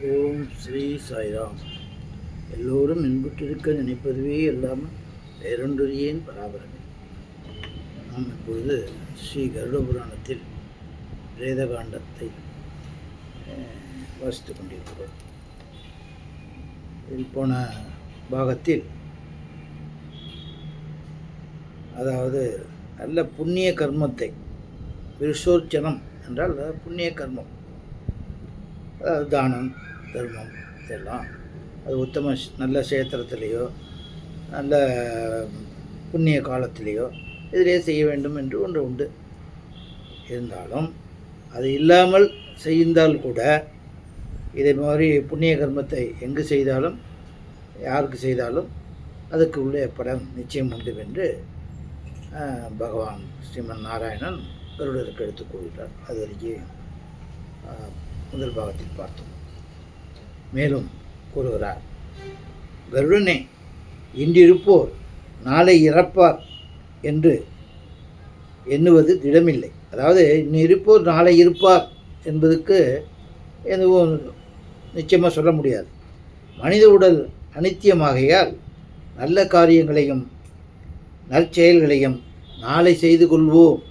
ஓம் ஸ்ரீ சாய்ராம். எல்லோரும் இன்புற்றிருக்க நினைப்பதுவே இல்லாமல் வேறொன்றியேன் பராபரமே. நாம் இப்பொழுது ஸ்ரீ கருட புராணத்தில் பிரேதகாண்டத்தை வாசித்துக் கொண்டிருக்கிறோம். இதில் போன பாகத்தில் அதாவது நல்ல புண்ணிய கர்மத்தை, விருஷோர்ச்சனம் என்றால் புண்ணிய கர்மம், அதாவது தானம் தர்மம் இதெல்லாம் அது உத்தம நல்ல சேத்திரத்திலேயோ நல்ல புண்ணிய காலத்திலேயோ இதிலே செய்ய வேண்டும் என்று ஒன்று உண்டு. இருந்தாலும் அது இல்லாமல் செய்தால் கூட இதே மாதிரி புண்ணிய கர்மத்தை எங்கு செய்தாலும் யாருக்கு செய்தாலும் அதுக்கு உள்ளே படம் நிச்சயம் உண்டு என்று பகவான் ஸ்ரீமன் நாராயணன் கருடருக்கு எடுத்துக்கொள்கிறார். அது வரைக்கும் முதல் பாகத்தில் பார்த்தோம். மேலும் கூறுகிறார், கருடனே, இன்றிருப்போர் நாளை இறப்பார் என்று எண்ணுவது திடமில்லை. அதாவது இன்னும் இருப்போர் நாளை இருப்பார் என்பதுக்கு எதுவும் நிச்சயமாக சொல்ல முடியாது. மனித உடல் அனித்தியமாகையால் நல்ல காரியங்களையும் நற்செயல்களையும் நாளை செய்து கொள்வோம்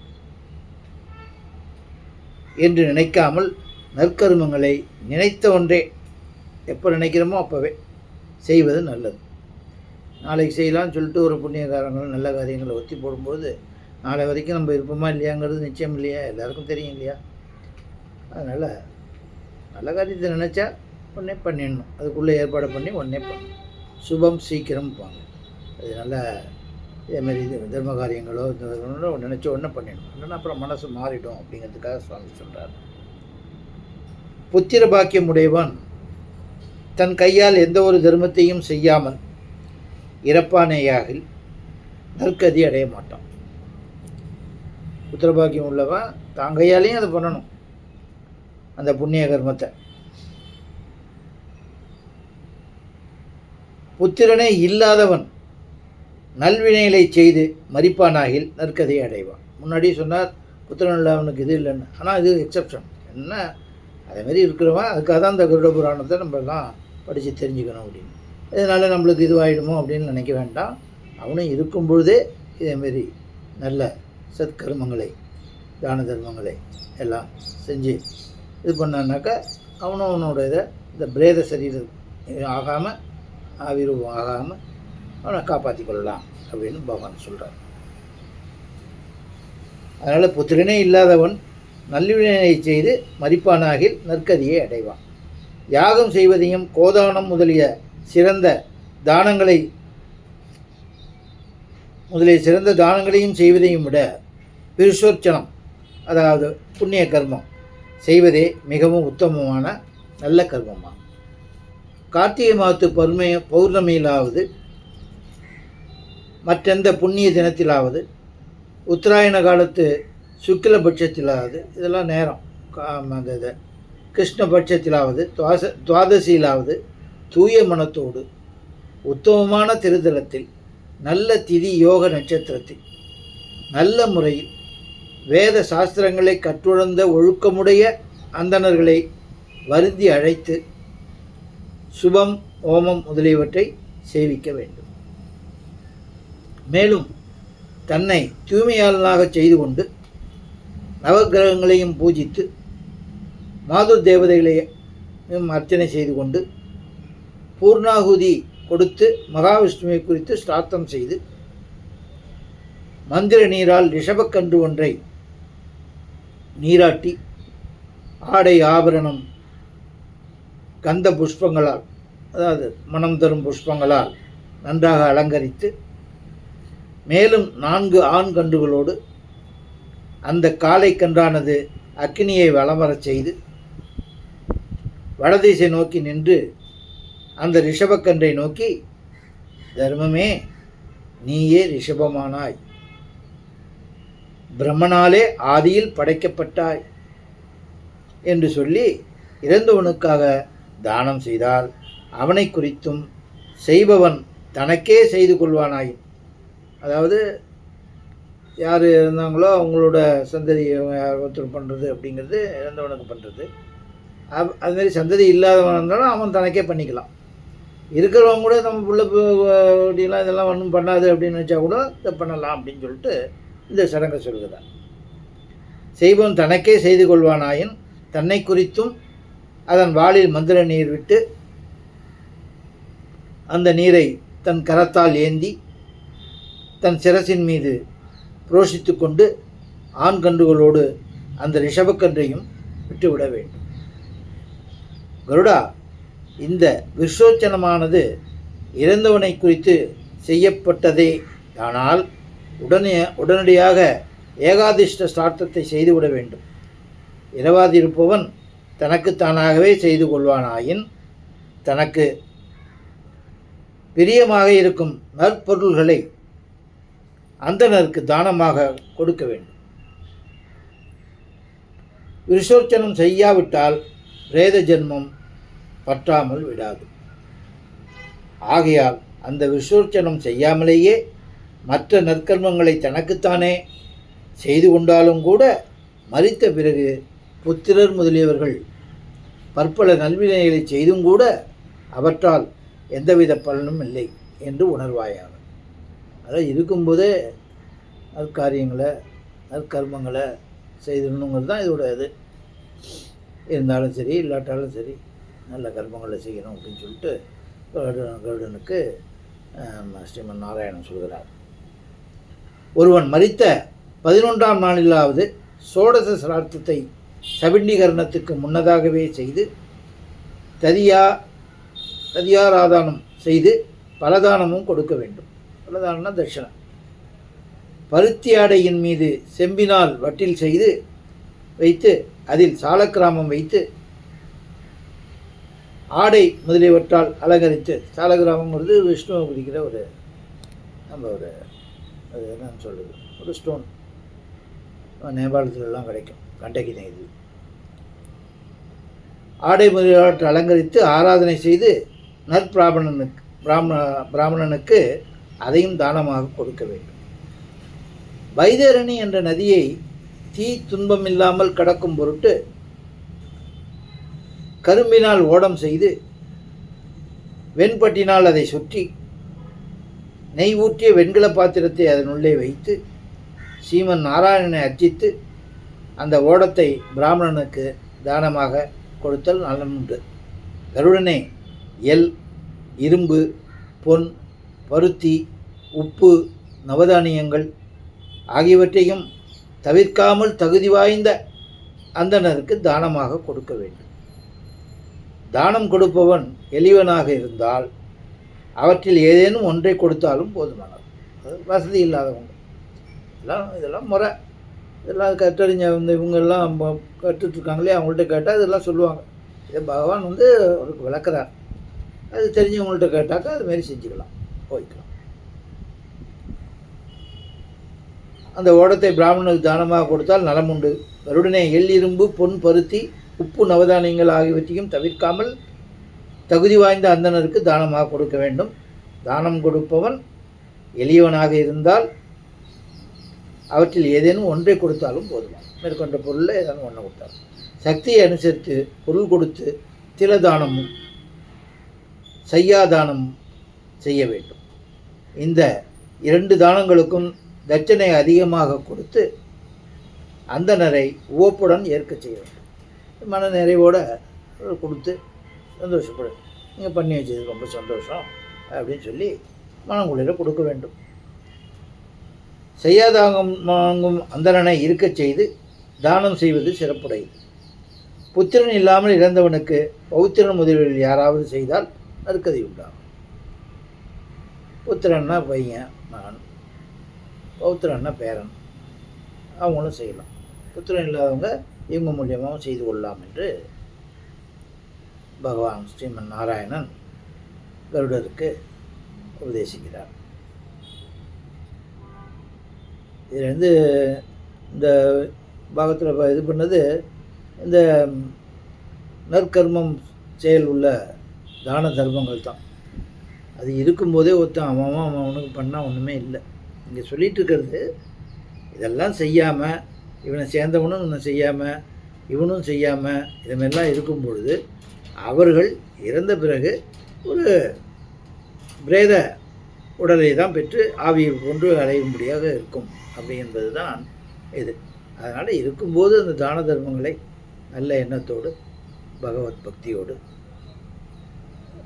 என்று நினைக்காமல் நற்கருமங்களை நினைத்த ஒன்றே எப்போ நினைக்கிறோமோ அப்போவே செய்வது நல்லது. நாளைக்கு செய்யலாம்னு சொல்லிட்டு ஒரு புண்ணிய காரியங்கள் நல்ல காரியங்களை ஒத்தி போடும்போது நாளை வரைக்கும் நம்ம இருப்போமா இல்லையாங்கிறது நிச்சயம் இல்லையா, எல்லாருக்கும் தெரியும் இல்லையா. அதனால் நல்ல காரியத்தை நினச்சா உடனே பண்ணிடணும், அதுக்குள்ளே ஏற்பாடு பண்ணி உடனே பண்ணணும். சுபம் சீக்கிரம் போங்க. அது நல்லா இதேமாரி தர்ம காரியங்களோ நினச்ச உடனே பண்ணிடணும், இல்லைன்னா அப்புறம் மனசு மாறிடும் அப்படிங்கிறதுக்காக சுவாமி சொல்கிறார். புத்திர பாக்கியம் உடையவன் தன் கையால் எந்த ஒரு தர்மத்தையும் செய்யாமல் இறப்பானேயாகில் நற்கதி அடைய மாட்டான். புத்திரபாக்கியம் உள்ளவன் தான் கையாலையும் அதை பண்ணணும், அந்த புண்ணிய கர்மத்தை. புத்திரனே இல்லாதவன் நல்வினைகளை செய்து மரிப்பானாகில் நற்கதியை அடைவான். முன்னாடி சொன்னார் புத்திரன் இல்லாதவனுக்கு இது இல்லைன்னு, ஆனால் இது எக்ஸப்ஷன். என்ன அதேமாரி இருக்கிறவன், அதுக்காக தான் இந்த கருட புராணத்தை நம்மலாம் படித்து தெரிஞ்சுக்கணும் அப்படின்னு. இதனால் நம்மளுக்கு இதுவாகிடுமோ அப்படின்னு நினைக்க வேண்டாம். அவனும் இருக்கும் பொழுதே இதேமாரி நல்ல சத்கர்மங்களை தான தர்மங்களை எல்லாம் செஞ்சு இது பண்ணான்னாக்கா அவனும் அவனோட இதை இந்த பிரேத சரீரம் ஆகாமல் ஆவிரூபம் ஆகாமல் அவனை காப்பாற்றி கொள்ளலாம் அப்படின்னு பகவான் சொல்கிறார். அதனால் புத்திரனே இல்லாதவன் நல்லவினை செய்து மரிப்பானாகில் நற்கதியை அடைவான். யாகம் செய்வதையும் கோதானம் முதலிய சிறந்த தானங்களையும் செய்வதையும் விட விருஷோர்ச்சனம், அதாவது புண்ணிய கர்மம் செய்வதே மிகவும் உத்தமமான நல்ல கர்மமாகும். கார்த்திகை மாதத்து பௌர்ணமியிலாவது மற்றெந்த புண்ணிய தினத்திலாவது உத்தராயண காலத்து சுக்கிலபட்சத்திலாவது, இதெல்லாம் நேரம் அந்த கிருஷ்ணபட்சத்திலாவது துவாதசியிலாவது தூய மனத்தோடு உத்தமமான திருத்தலத்தில் நல்ல திதி யோக நட்சத்திரத்தில் நல்ல முறையில் வேத சாஸ்திரங்களை கற்றுணர்ந்த ஒழுக்கமுடைய அந்தணர்களை வருந்தி அழைத்து சுபம் ஓமம் முதலியவற்றை சேவிக்க வேண்டும். மேலும் தன்னை தூய்மையாளனாக செய்து கொண்டு நவகிரகங்களையும் பூஜித்து மாதுர் தேவதைகளையும் அர்ச்சனை செய்து கொண்டு பூர்ணாகுதி கொடுத்து மகாவிஷ்ணுவை குறித்து ஸ்ராத்தம் செய்து மந்திர நீரால் ரிஷபக்கன்று ஒன்றை நீராட்டி ஆடை ஆபரணம் கந்த புஷ்பங்களால், அதாவது மனம் தரும் புஷ்பங்களால் நன்றாக அலங்கரித்து மேலும் 4 ஆண் கன்றுகளோடு அந்த காளை கன்றானது அக்கினியை வலமரச் செய்து வடதிசை நோக்கி நின்று அந்த ரிஷபக்கன்றை நோக்கி, தர்மமே, நீயே ரிஷபமானாய், பிரம்மனாலே ஆதியில் படைக்கப்பட்டாய் என்று சொல்லி இறந்தவனுக்காக தானம் செய்தால் அவனை குறித்தும் செய்பவன் தனக்கே செய்து கொள்வானாய். அதாவது யார் இருந்தாங்களோ அவங்களோட சந்ததி ஒருத்தர் பண்ணுறது அப்படிங்கிறது இறந்தவனுக்கு பண்ணுறது. அதுமாரி சந்ததி இல்லாதவன் இருந்தாலும் அவன் தனக்கே பண்ணிக்கலாம். இருக்கிறவங்க கூட நம்ம புள்ள அப்படிலாம் இதெல்லாம் ஒன்றும் பண்ணாது அப்படின்னு நினச்சா கூட இதை பண்ணலாம் அப்படின்னு சொல்லிட்டு இந்த சடங்கை சொல்கிறார். செய்வன் தனக்கே செய்து கொள்வானாயின் தன்னை குறித்தும் அதன் வாளில் மந்திர நீர் விட்டு அந்த நீரை தன் கரத்தால் ஏந்தி தன் சிரசின் மீது புரோஷித்து கொண்டு ஆண் கன்றுகளோடு அந்த ரிஷபக்கன்றையும் விட்டுவிட வேண்டும். கருடா, இந்த விஸ்வோச்சனமானது இறந்தவனை குறித்து செய்யப்பட்டதே. ஆனால் உடனடியாக ஏகாதிஷ்ட ஸ்ரார்த்தத்தை செய்துவிட வேண்டும். இரவாதிருப்பவன் தனக்கு தானாகவே செய்து கொள்வானாயின் தனக்கு பிரியமாக இருக்கும் நற்பொருள்களை அந்தணருக்கு தானமாக கொடுக்க வேண்டும். விஸ்வோச்சனம் செய்யாவிட்டால் பிரேத ஜென்மம் பற்றாமல் விடாது. ஆகையால் அந்த விஸ்வோச்சனம் செய்யாமலேயே மற்ற நற்கர்மங்களை தனக்குத்தானே செய்து கொண்டாலும் கூட மரித்த பிறகு புத்திரர் முதலியவர்கள் பற்பல நல்வினைகளை செய்தும் கூட அவற்றால் எந்தவித பலனும் இல்லை என்று உணர்வாயாக. அதாவது இருக்கும்போதே நற்காரியங்களை நற்கர்மங்களை செய்திடணுங்கிறது தான் இதோட இது. இருந்தாலும் சரி இல்லாட்டாலும் சரி நல்ல கர்மங்களை செய்யணும் அப்படின்னு சொல்லிட்டு கருடனுக்கு ஸ்ரீமன் நாராயணன் சொல்கிறார். ஒருவன் மரித்த 11ஆம் நாளிலாவது சோடச சிரார்த்தத்தை சபிண்டீகரணத்துக்கு முன்னதாகவே செய்து ததியாராதானம் செய்து பலதானமும் கொடுக்க வேண்டும். பலதானம்னா தட்சணை. பருத்தி ஆடையின் மீது செம்பினால் வட்டில் செய்து வைத்து அதில் சாலக்கிராமம் வைத்து ஆடை முதலியவற்றால் அலங்கரித்து, சாலக்கிராமங்கிறது விஷ்ணுவை பிடிக்கிற ஒரு அது என்னன்னு சொல்லுது, ஒரு ஸ்டோன். நேபாளத்துலலாம் கிடைக்கும், கண்டகி நெய்து. ஆடை முதலியவற்றை அலங்கரித்து ஆராதனை செய்து பிராமணனுக்கு அதையும் தானமாக கொடுக்க வேண்டும். வைதரணி என்ற நதியை தீ துன்பமில்லாமல் கடக்கும் பொருட்டு கரும்பினால் ஓடம் செய்து வெண்பட்டினால் அதை சுற்றி நெய் ஊற்றிய வெண்கல பாத்திரத்தை அதனுள்ளே வைத்து ஸ்ரீமன் நாராயணனை அர்ச்சித்து அந்த ஓடத்தை பிராமணனுக்கு தானமாக கொடுத்தல் நலனுண்டு. கருடனே எல், இரும்பு, பொன், பருத்தி, உப்பு, நவதானியங்கள் ஆகியவற்றையும் தவிர்க்காமல் தகுதி வாய்ந்த அந்தணருக்கு தானமாக கொடுக்க வேண்டும். தானம் கொடுப்பவன் எளியவனாக இருந்தால் அவற்றில் ஏதேனும் ஒன்றை கொடுத்தாலும் போதுமானது. வசதி இல்லாதவங்க இதெல்லாம் முறை, இதெல்லாம் கற்றறிஞ்ச இவங்கெல்லாம் கற்றுட்ருக்காங்களே, அவங்கள்ட்ட கேட்டால் இதெல்லாம் சொல்லுவாங்க. இதை பகவான் அவருக்கு விளக்குறார். அது தெரிஞ்சவங்கள்ட்ட கேட்டாக்கா அதுமாரி செஞ்சுக்கலாம், போய்க்கலாம். அந்த ஓடத்தை பிராமணனுக்கு தானமாக கொடுத்தால் நலம் உண்டு. கருடனே எள், இரும்பு, பொன், பருத்தி, உப்பு, நவதானியங்கள் ஆகியவற்றையும் தவிர்க்காமல் தகுதி வாய்ந்த அந்தணருக்கு தானமாக கொடுக்க வேண்டும். தானம் கொடுப்பவன் எளியவனாக இருந்தால் அவற்றில் ஏதேனும் ஒன்றை கொடுத்தாலும் போதுமா. மேற்கொண்ட பொருளில் ஏதாவது ஒன்றை கொடுத்தாலும் சக்தியை அனுசரித்து பொருள் கொடுத்து திலதானமும் சையாதானமும் செய்ய வேண்டும். இந்த 2 தானங்களுக்கும் தட்சணை அதிகமாக கொடுத்து அந்தணரை உவப்புடன் ஏற்க செய்ய வேண்டும். மன நிறைவோடு கொடுத்து சந்தோஷப்படு, நீங்கள் பண்ணி வச்சது ரொம்ப சந்தோஷம் அப்படின்னு சொல்லி மனங்குளிர கொடுக்க வேண்டும். செய்யாதாகம் வாங்கும் அந்தணனை இருக்கச் செய்து தானம் செய்வது சிறப்புடையது. புத்திரன் இல்லாமல் இறந்தவனுக்கு பௌத்திரன் முதலில் யாராவது செய்தால் நற்கதி உண்டாகும். புத்திரன்னா பையன், மகன், பௌத்திரன்னா பேரன், அவங்களும் செய்யலாம். புத்திரன் இல்லாதவங்க இவங்க மூலியமாகவும் செய்து கொள்ளலாம் என்று பகவான் ஸ்ரீமன் நாராயணன் கருடருக்கு உபதேசிக்கிறார். இதுலேருந்து இந்த பாகத்தில் இது பண்ணது இந்த நற்கர்மம் செயல் உள்ள தான தர்மங்கள் தான். அது இருக்கும்போதே அவன் அவனுக்கு பண்ணால் ஒன்றுமே இல்லை. இங்கே சொல்லிகிட்டு இருக்கிறது இதெல்லாம் செய்யாமல், இவனை சேர்ந்தவனும் இவனை செய்யாமல் இவனும் செய்யாமல் இதுமாரிலாம் இருக்கும் பொழுது அவர்கள் இறந்த பிறகு ஒரு பிரேத உடலை தான் பெற்று ஆவியை கொண்டு அடையும்படியாக இருக்கும் அப்படின்றது தான் இது. அதனால் இருக்கும்போது அந்த தான தர்மங்களை நல்ல எண்ணத்தோடு பகவத் பக்தியோடு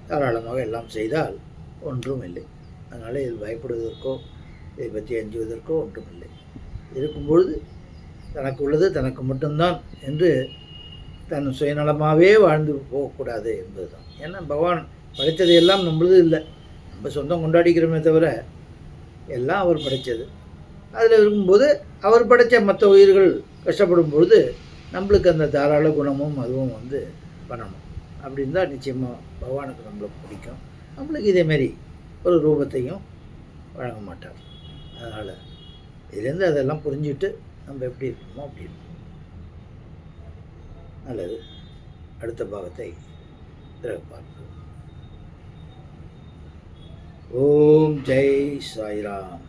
தாராளமாக எல்லாம் செய்தால் ஒன்றும் இல்லை. அதனால் இதில் பயப்படுவதற்கோ இதை பற்றி அஞ்சுவதற்கோ ஒன்றும் இல்லை. இருக்கும்பொழுது தனக்கு உள்ளது தனக்கு மட்டும்தான் என்று தன் சுயநலமாகவே வாழ்ந்து போகக்கூடாது என்பது தான். ஏன்னா பகவான் படைத்ததையெல்லாம் நம்மளது இல்லை, நம்ம சொந்தம் கொண்டாடிக்கிறோமே தவிர எல்லாம் அவர் படைத்தது. அதில் இருக்கும்போது அவர் படைத்த மற்ற உயிர்கள் கஷ்டப்படும் பொழுது நம்மளுக்கு அந்த தாராள குணமும் அதுவும் பண்ணணும். அப்படின்னு தான் நிச்சயமாக பகவானுக்கு நம்மளுக்கு பிடிக்கும். நம்மளுக்கு இதேமாரி ஒரு ரூபத்தையும் வழங்க மாட்டார். அதனால் இதுலேருந்து அதெல்லாம் புரிஞ்சுட்டு நம்ம எப்படி இருக்கணுமோ அப்படி இருக்கணும். நல்லது. அடுத்த பாகத்தை பிறகு பார்ப்போம். ஓம் ஜெய் சாய்ராம்.